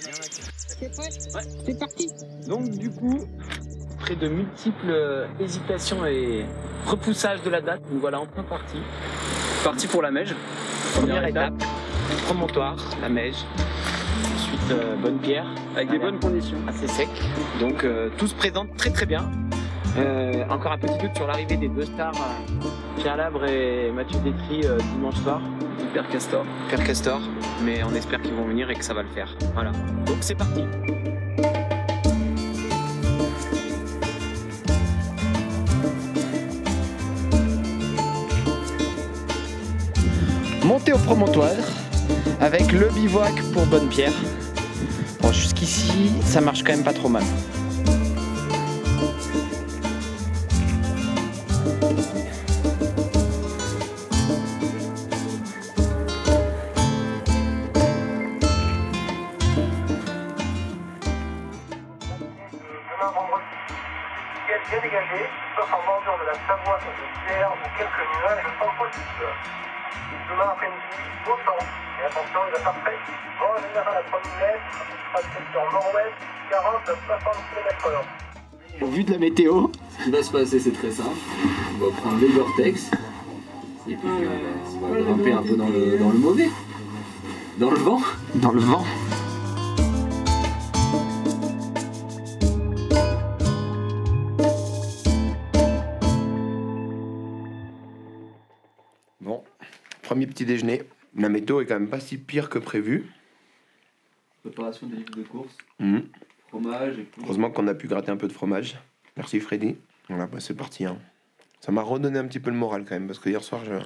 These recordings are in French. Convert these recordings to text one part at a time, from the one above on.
C'est prêt? Ouais. C'est parti. Donc du coup, après de multiples hésitations et repoussages de la date, nous voilà enfin partis. Parti pour la Meige. Première étape, promontoire, la Meige. Ensuite, Bonne-Pierre. Avec des bonnes conditions. Assez sec. Donc tout se présente très très bien. Encore un petit doute sur l'arrivée des deux stars, Pierre Labre et Mathieu Détry dimanche soir. Père Castor. Mais on espère qu'ils vont venir et que ça va le faire. Voilà. Donc c'est parti. Montée au promontoire avec le bivouac pour Bonne-Pierre. Bon, jusqu'ici, ça marche quand même pas trop mal. Bien dégagé, sauf en bordure de la Savoie, de Pierre ou quelques nuages sans possible. Demain après-midi, beau temps. Et attention, il va faire frais. Vent général à 3000 mètres, sera secteur nord-ouest, 40 à 60 km/h. Au vu de la météo, Ce qui va se passer, c'est très simple. On va prendre les Gore-Tex et puis on va grimper un peu dans le mauvais. Dans le vent. dans le vent. Bon, premier petit déjeuner. La météo est quand même pas si pire que prévu. Préparation des livres de course. Mmh. Fromage et tout. Heureusement qu'on a pu gratter un peu de fromage. Merci Freddy. Voilà, bah c'est parti. Hein. Ça m'a redonné un petit peu le moral quand même, parce que hier soir, je ne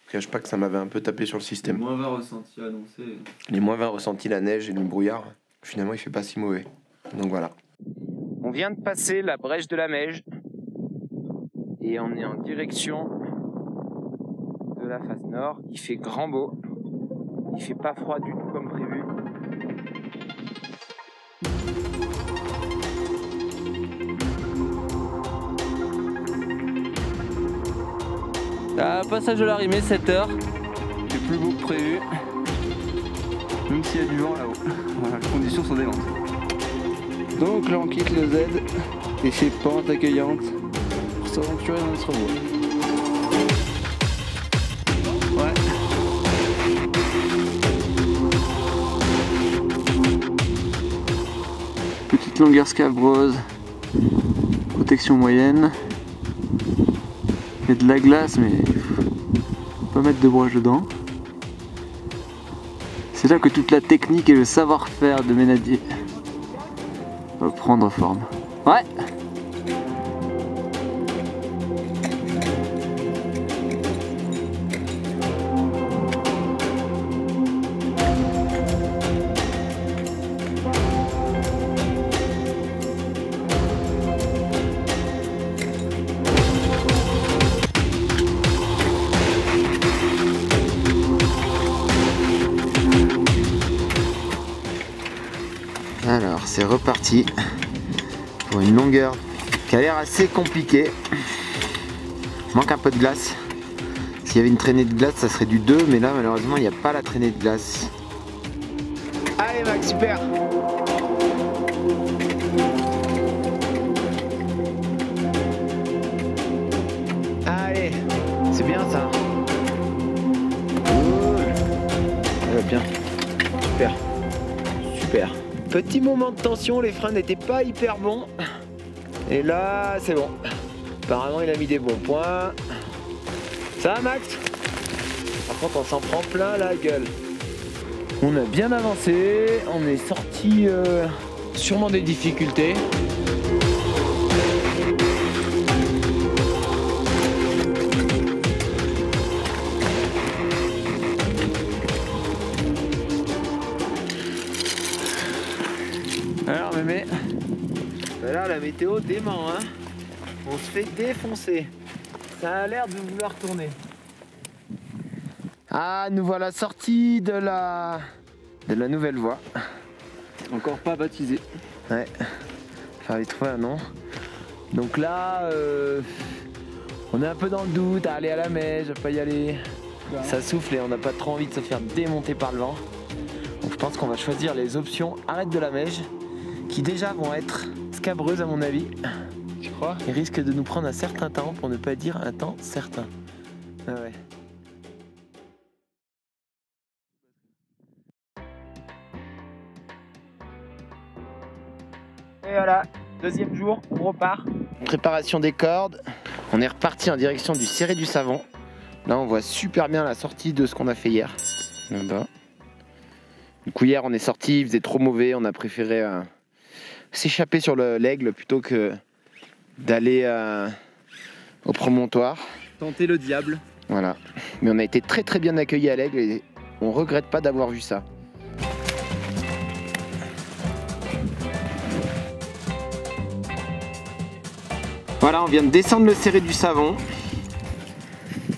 cache pas que ça m'avait un peu tapé sur le système. Moins 20 ressentis annoncés. Les moins 20 ressentis, la neige et le brouillard, finalement il fait pas si mauvais. Donc voilà. On vient de passer la brèche de la Meige et on est en direction de la face nord. Il fait grand beau, il fait pas froid du tout comme prévu. Passage de la Rimée, 7h. C'est plus beau que prévu. Même s'il y a du vent là-haut. Voilà, les conditions sont démentes. Donc là on quitte le Z et ses pentes accueillantes pour s'aventurer dans notre voie. Ouais. Petite longueur scabreuse. Protection moyenne. Il y a de la glace, mais faut pas mettre de broche dedans. C'est là que toute la technique et le savoir-faire de Ménadier va prendre forme. Ouais. Alors c'est reparti pour une longueur qui a l'air assez compliquée. Manque un peu de glace. S'il y avait une traînée de glace ça serait du 2, mais là malheureusement il n'y a pas la traînée de glace. Allez Max, super. Allez, c'est bien ça. Ça va bien. Super. Super. Petit moment de tension, les freins n'étaient pas hyper bons. Et là, c'est bon. Apparemment, il a mis des bons points. Ça va, Max? Par contre, on s'en prend plein la gueule. On a bien avancé. On est sorti sûrement des difficultés. Alors mémé, là la météo dément hein. On se fait défoncer. Ça a l'air de vouloir tourner. Ah, nous voilà sortis de la nouvelle voie. Encore pas baptisé. Ouais. Fallait trouver un nom. Donc là, on est un peu dans le doute à aller à la Meige, à pas y aller. Ça souffle et on n'a pas trop envie de se faire démonter par le vent. Donc je pense qu'on va choisir les options arrête de la Meije, qui déjà vont être scabreuses à mon avis. Tu crois? Et risquent de nous prendre un certain temps, pour ne pas dire un temps certain. Ah ouais. Et voilà, deuxième jour, on repart. Préparation des cordes. On est reparti en direction du Serré du Savon. Là, on voit super bien la sortie de ce qu'on a fait hier. Là-bas. Du coup, hier, on est sorti, il faisait trop mauvais. On a préféré s'échapper sur l'Aigle plutôt que d'aller au promontoire. Tenter le diable. Voilà. Mais on a été très très bien accueillis à l'Aigle et on regrette pas d'avoir vu ça. Voilà, on vient de descendre le Serré du Savon.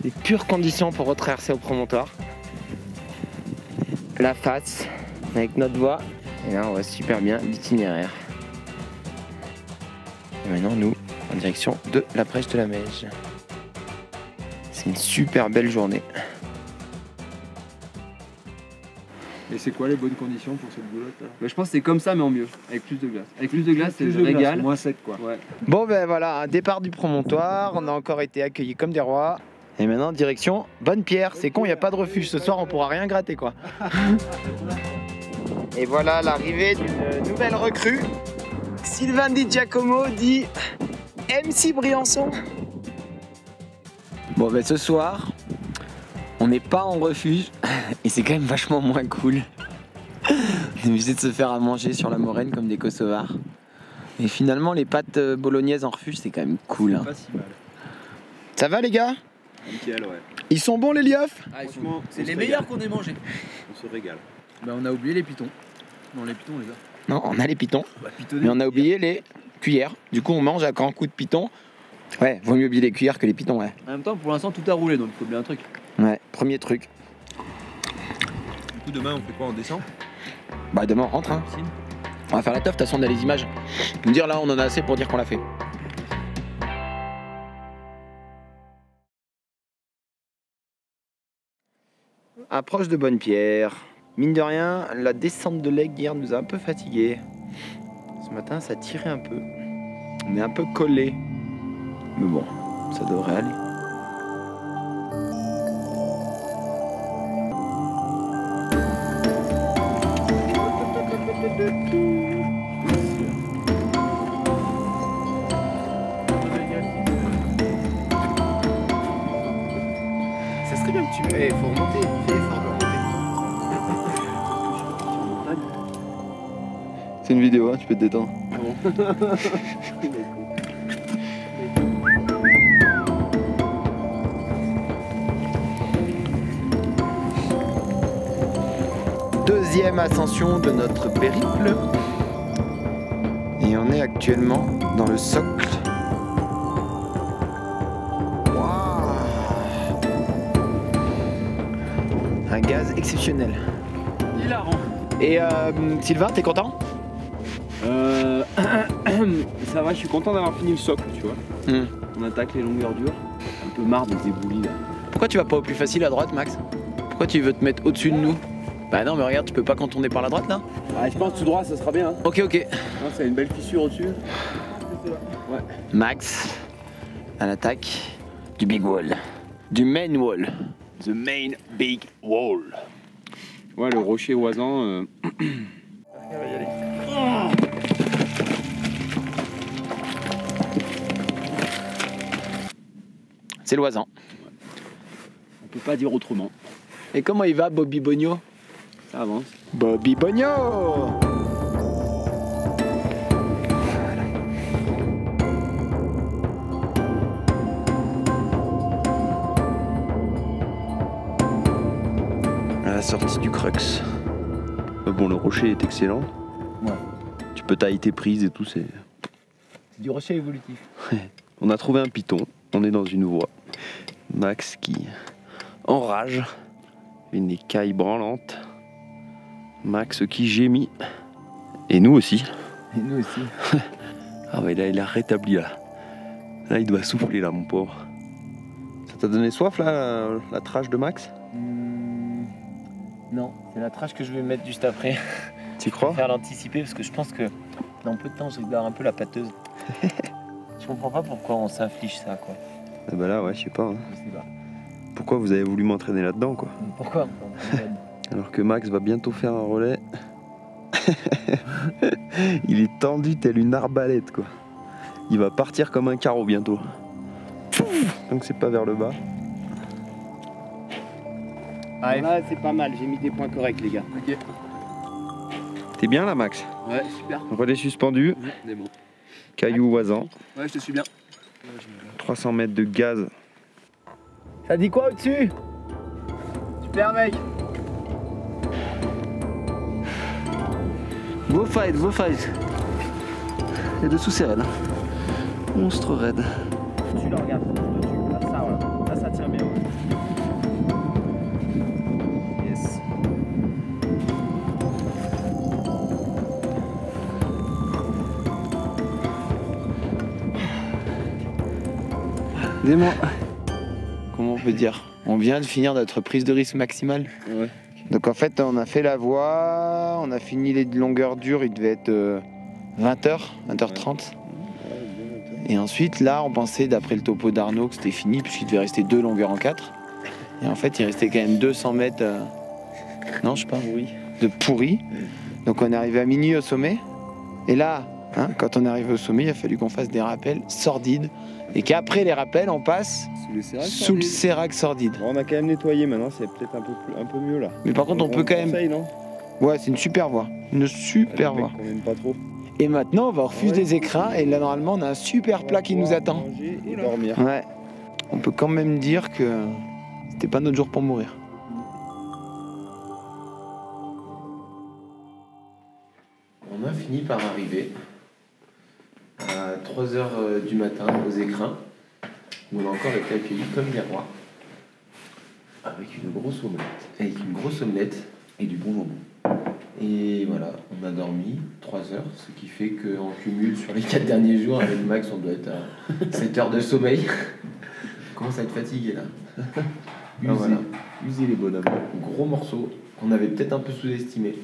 Les pures conditions pour retraverser au promontoire. La face avec notre voie. Et là, on voit super bien l'itinéraire. Et maintenant, nous, en direction de la brèche de la Meije. C'est une super belle journée. Et c'est quoi les bonnes conditions pour cette boulotte là? Je pense que c'est comme ça mais en mieux, avec plus de glace. Avec plus de glace, c'est le régal. Moins sec quoi. Ouais. Bon ben voilà, un départ du promontoire, on a encore été accueillis comme des rois. Et maintenant direction Bonne-Pierre, c'est con, il n'y a pas de refuge, ce soir on pourra rien gratter quoi. Et voilà l'arrivée d'une nouvelle recrue, Sylvain Di Giacomo dit MC Briançon. Bon ben ce soir, on n'est pas en refuge et c'est quand même vachement moins cool. On est obligé de se faire à manger sur la moraine comme des Kosovars. Et finalement les pâtes bolognaises en refuge c'est quand même cool. Hein. Pas si mal. Ça va les gars? Nickel ouais. Ils sont bons les liofs? Ah, c'est les meilleurs qu'on ait mangés. On se régale. Bah on a oublié les pitons. Non les pitons on les a. Non on a les pitons. Bah, mais on a oublié les cuillères. Du coup on mange à grands coups de pitons. Ouais, vaut mieux oublier les cuillères que les pitons ouais. En même temps pour l'instant tout a roulé donc il faut bien un truc. Ouais, premier truc. Du coup, demain, on fait quoi? On descend? Bah demain on rentre hein. On va faire la teuf, de toute façon on a les images. Me dire là on en a assez pour dire qu'on l'a fait. Approche de Bonne-Pierre. Mine de rien, la descente de l'Aigle hier nous a un peu fatigués. Ce matin ça tirait un peu. On est un peu collé. Mais bon, ça devrait aller. Ça serait bien que tu... Eh, faut remonter, fais l'effort de remonter. C'est une vidéo hein, tu peux te détendre. Ah bon. Deuxième ascension de notre périple. Et on est actuellement dans le socle. Waouh! Un gaz exceptionnel. Hilarant. Et Sylvain, t'es content? Ça va, je suis content d'avoir fini le socle, tu vois. On attaque les longueurs dures. Un peu marre des éboulis là. Pourquoi tu vas pas au plus facile à droite, Max? Pourquoi tu veux te mettre au-dessus de nous? Bah non, mais regarde, tu peux pas contourner par la droite là? Ah, je pense tout droit, ça sera bien. Hein. Ok, ok. C'est une belle fissure au-dessus. Ouais. Max à l'attaque du big wall, du main wall. The main big wall. Ouais, le rocher oisant. C'est l'oisant. On peut pas dire autrement. Et comment il va, Bobby Bogno? Ça avance. Bobby Bogno! À la sortie du Crux. Bon, le rocher est excellent. Ouais. Tu peux tailler tes prises et tout, c'est... Du rocher évolutif. On a trouvé un piton, on est dans une voie. Max qui enrage, une écaille branlante. Max qui gémit. Et nous aussi. Et nous aussi. Ah ouais, là il a rétabli là. Là il doit souffler là, mon pauvre. Ça t'a donné soif là, la trage de Max? Non, c'est la trash que je vais mettre juste après. Tu crois? Faire l'anticiper parce que je pense que dans peu de temps, je vais avoir un peu la pâteuse. Je comprends pas pourquoi on s'inflige ça, quoi. Ah bah là, ouais, je sais pas. Hein. Je sais pas. Pourquoi vous avez voulu m'entraîner là-dedans, quoi? Pourquoi? Alors que Max va bientôt faire un relais. Il est tendu tel une arbalète, quoi. Il va partir comme un carreau bientôt. Donc c'est pas vers le bas. Ouais. Là, c'est pas mal, j'ai mis des points corrects, les gars. Ok. T'es bien là, Max? Ouais, super. Relais suspendu, C'est bon. caillou voisin, Ouais, je te suis bien. 300 mètres de gaz. Ça dit quoi au-dessus? Super, mec. Beau fight, beau fight. Et dessous c'est raide. Monstre raide. Tu le regardes. Là, ça, voilà. Là, ça tient bien. Yes. Dis-moi. Comment on peut dire? On vient de finir notre prise de risque maximale. Ouais. Donc en fait, on a fait la voie, on a fini les longueurs dures, il devait être 20h, 20h30. Et ensuite, là, on pensait, d'après le topo d'Arnaud, que c'était fini, puisqu'il devait rester 2 longueurs en 4. Et en fait, il restait quand même 200 mètres, non, je sais pas, de pourri. Donc on est arrivé à minuit au sommet. Et là, hein, quand on est arrivé au sommet, il a fallu qu'on fasse des rappels sordides. Et qu'après les rappels, on passe Sous les séracs, sous le sérac sordide. On a quand même nettoyé maintenant, c'est peut-être un peu mieux là. Mais par contre, on peut quand même... Conseille, non? Ouais, c'est une super voie. Une super voie. On n'aime pas trop. Et maintenant, on va au refuge des écrins. Et là, normalement, on a un super plat qui nous attend. Manger et dormir. Ouais. On peut quand même dire que c'était pas notre jour pour mourir. On a fini par arriver à 3h du matin aux écrins, où on a encore été accueillis comme des rois, avec une grosse omelette et du bon jambon. Et voilà, on a dormi 3 heures, ce qui fait qu'en cumul sur les 4 derniers jours avec Max, on doit être à 7 heures de sommeil. On commence à être fatigué là. Usé les bonhommes. Gros morceau qu'on avait peut-être un peu sous-estimé.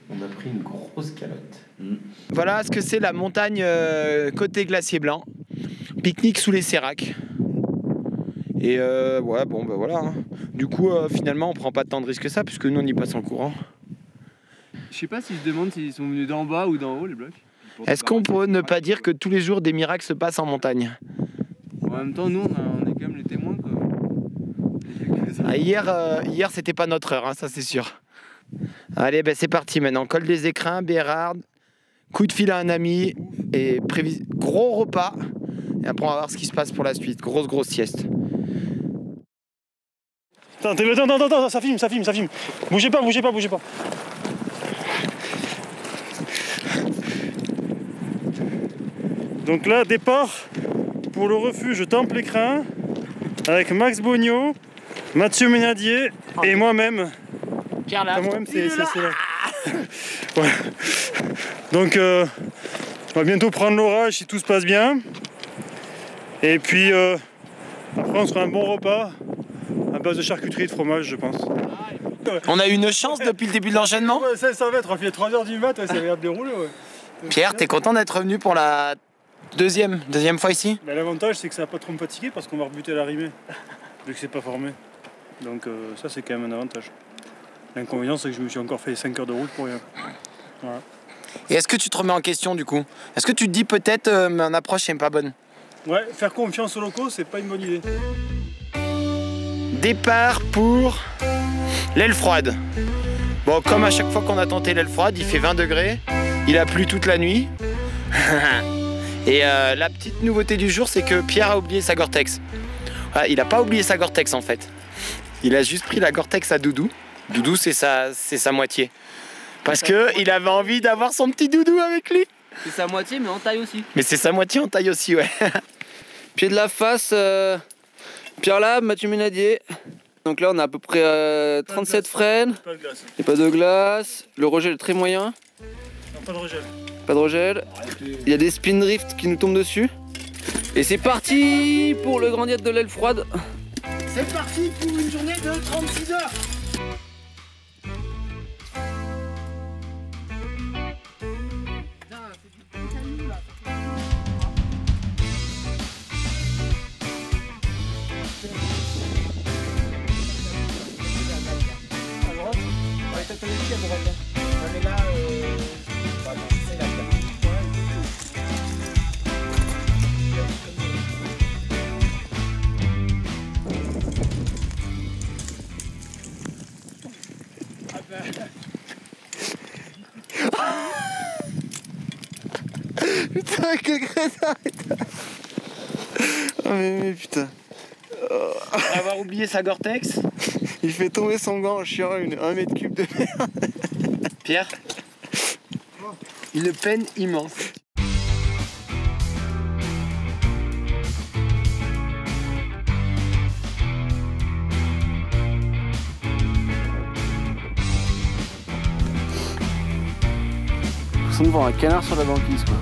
On a pris une grosse calotte. Voilà ce que c'est la montagne côté glacier blanc. Pique-nique sous les séracs. Et ouais, bon, bah voilà. Hein. Du coup, finalement, on prend pas tant de risques que ça, puisque nous, on y passe en courant. Je sais pas si je demande s'ils sont venus d'en bas ou d'en haut, les blocs. Est-ce qu'on peut ne pas dire que tous les jours, des miracles se passent en montagne? En même temps, nous, on est quand même les témoins, quoi. Ah, hier c'était pas notre heure, hein, ça c'est sûr. Allez, ben c'est parti maintenant. Col des écrins, Bérard, coup de fil à un ami et gros repas. Et après, on va voir ce qui se passe pour la suite. Grosse sieste. Attends, ça filme. Bougez pas. Donc là, départ pour le refuge Temple-Écrin avec Max Bogno, Mathieu Ménadier et moi-même. Pierre là. Moi-même, c'est là. Ouais. Donc, on va bientôt prendre l'orage si tout se passe bien. Et puis, après, on se fera un bon repas à base de charcuterie et de fromage, je pense. On a eu une chance depuis le début de l'enchaînement. Ouais, ça va être, on fait 3h du mat, ça va bien dérouler. Ouais. Pierre, t'es content d'être revenu pour la deuxième fois ici? Mais l'avantage, c'est que ça va pas trop me fatiguer parce qu'on va rebuter à l'arrivée, vu que c'est pas formé. Donc ça, c'est quand même un avantage. L'inconvénient, c'est que je me suis encore fait 5 heures de route pour rien. Voilà. Et est-ce que tu te remets en question du coup? Est-ce que tu te dis peut-être mon approche n'est pas bonne? Ouais, faire confiance aux locaux, c'est pas une bonne idée. Départ pour l'aile froide. Bon, comme à chaque fois qu'on a tenté l'aile froide, il fait 20 degrés, il a plu toute la nuit. Et la petite nouveauté du jour, c'est que Pierre a oublié sa Gore-Tex. Ouais, il a pas oublié sa Gore-Tex en fait. Il a juste pris la Gore-Tex à Doudou. Doudou, c'est sa moitié. Parce qu'il avait envie d'avoir son petit doudou avec lui. C'est sa moitié, mais en taille aussi. Mais c'est sa moitié en taille aussi, ouais. Pied de la face, Pierre Lab, Mathieu Ménadier. Donc là, on a à peu près 37 frênes. Pas de glace. Il n'y a pas de glace. Le regel est très moyen. Non, pas de regel. Pas de regel. Il y a des spin drifts qui nous tombent dessus. Et c'est parti pour le grand diète de l'aile froide. C'est parti pour une journée de 36 heures. avec le crétin. Oh mais putain. Avoir oublié sa Gore-Tex. Il fait tomber son gant en chiant 1 mètre cube de merde. Pierre, une peine immense. On voit un canard sur la banquise quoi.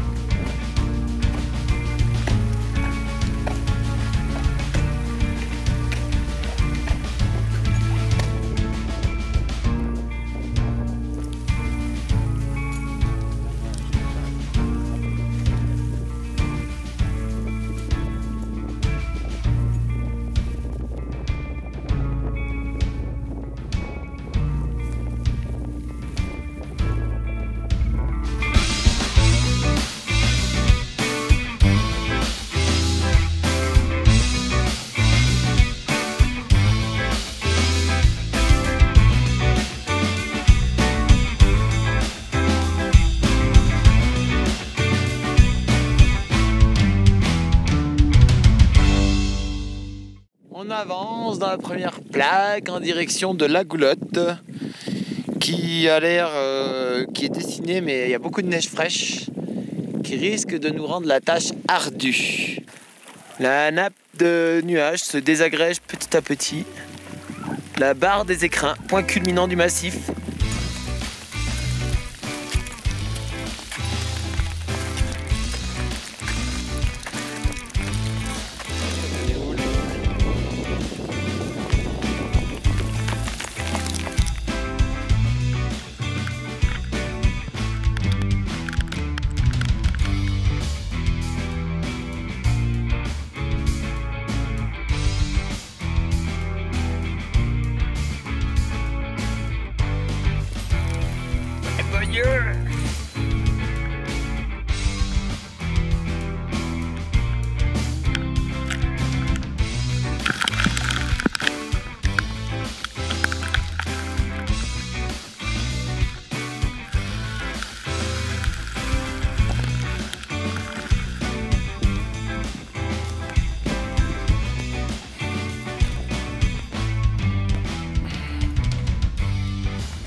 On avance dans la première plaque en direction de la Goulotte qui a l'air qui est dessinée, mais il y a beaucoup de neige fraîche qui risque de nous rendre la tâche ardue. La nappe de nuages se désagrège petit à petit. La barre des écrins, point culminant du massif.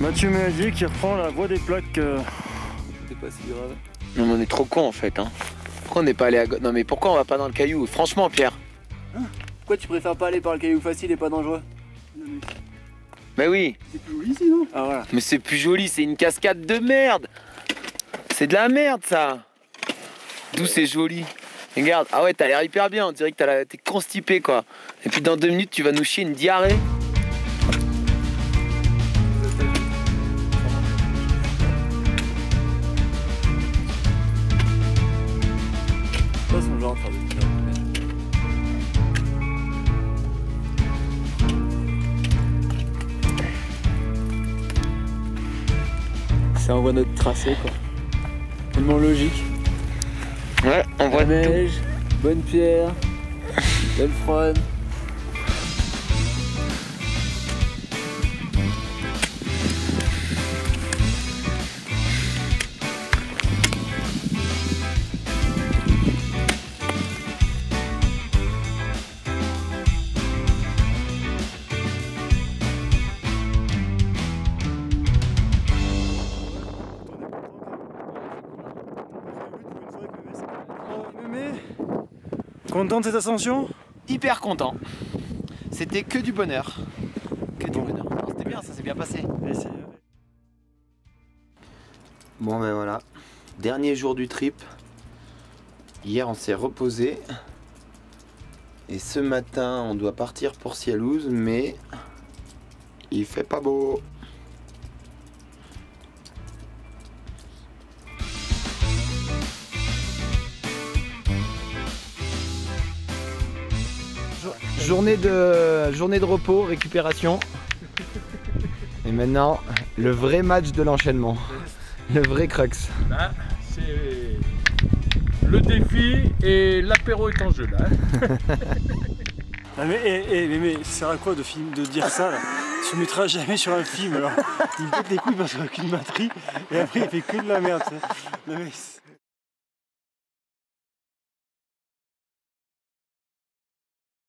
Mathieu Ménagier qui reprend la voie des plaques. C'est pas si grave. Non mais on est trop con en fait. Hein. Pourquoi on n'est pas allé à gauche? Non mais pourquoi on va pas dans le caillou? Franchement Pierre. Hein? Pourquoi tu préfères pas aller par le caillou facile et pas dangereux? Mais oui. C'est plus joli ici non? Ah voilà. Mais c'est plus joli, c'est une cascade de merde. C'est de la merde ça. D'où c'est joli. Regarde, ah ouais t'as l'air hyper bien, on dirait que t'es constipé quoi. Et puis dans 2 minutes tu vas nous chier une diarrhée. Son genre, ça envoie notre tracé quoi. Tellement logique. Ouais, on voit la neige, bonne pierre, belle fronde. Content de cette ascension? Hyper content. C'était que du bonheur. Que du bonheur. C'était bien, ça s'est bien passé. Bon ben voilà. Dernier jour du trip. Hier on s'est reposé. Et ce matin on doit partir pour Cialouse, mais il fait pas beau. Journée de repos, récupération. Et maintenant, le vrai match de l'enchaînement. Le vrai crux. Là, c'est le défi et l'apéro est en jeu là. Ah mais ça sert à quoi de dire ça là? Tu ne mettras jamais sur un film alors. Il me pète les couilles parce qu'il n'y a aucune batterie et après il fait que de la merde. Ça.